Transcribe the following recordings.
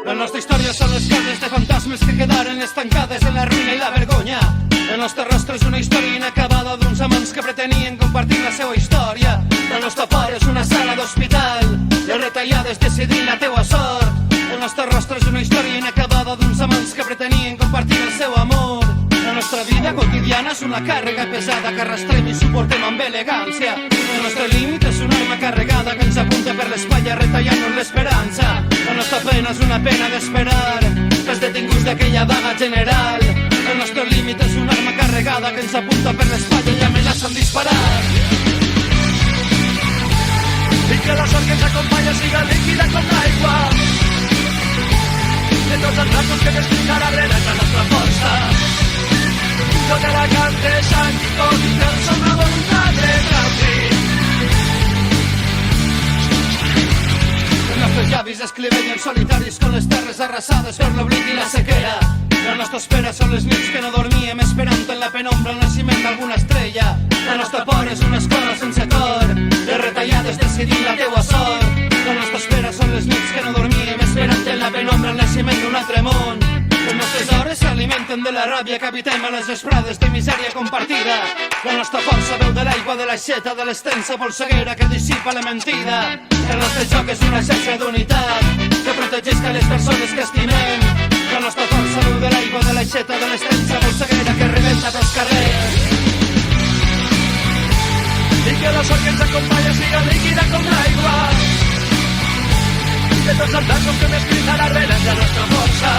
La nostra història són les cases de fantasmes que quedaren estancades en la ruïna i la vergonya. El nostre rostre és una història inacabada d'uns amants que pretenien compartir la seva història. El nostre fora és una sala d'hospital, les retallades decidint la teua sort. El nostre rostre és una història inacabada d'uns amants que pretenien compartir el seu amor. La nostra vida quotidiana és una càrrega pesada que arrastrem i suportem amb elegància. El nostre límit és una arma carregada que ens apunta per l'espatlla retallant-nos l'esperança. La nostra pena és una pena d'esperar els detinguts d'aquella vaga general. El nostre límit és una arma carregada que ens apunta per l'espatlla i amenaça amb disparar. I que la sort que ens acompanya siga líquida com l'aigua. De tots els racons que m'explica la rena és la nostra força. No te la cantes aquí tot i tan som la voluntat de canvi. Els nostres llavis escrivenen solitaris con les terres arrasades per l'oblit i la sequera. La nostra espera són les nits que no dormíem esperant en la penombra el naixement d'alguna estrella. La nostra por és una escola sense cor, les retallades decidint la teua sort. La nostra espera són les nits que no dormíem esperant en la penombra el naixement d'un altre món. Les nostres hores s'alimenten de la ràbia que habitem a les vesprades de misèria compartida. La nostra força veu de l'aigua, de l'aixeta, de l'extensa polseguera que dissipa la mentida. El nostre joc és una xarxa d'unitat que protegeix que les persones que estimem. La nostra força veu de l'aigua, de l'aixeta, de l'extensa polseguera que rebenta pels carrers. I que la sort que ens acompanya siga líquida com l'aigua. De tots els blancs que m'escrita la rena és la nostra força.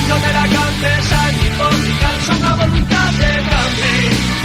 No me la cantes aquí, por mi calza una voluntad de canvi.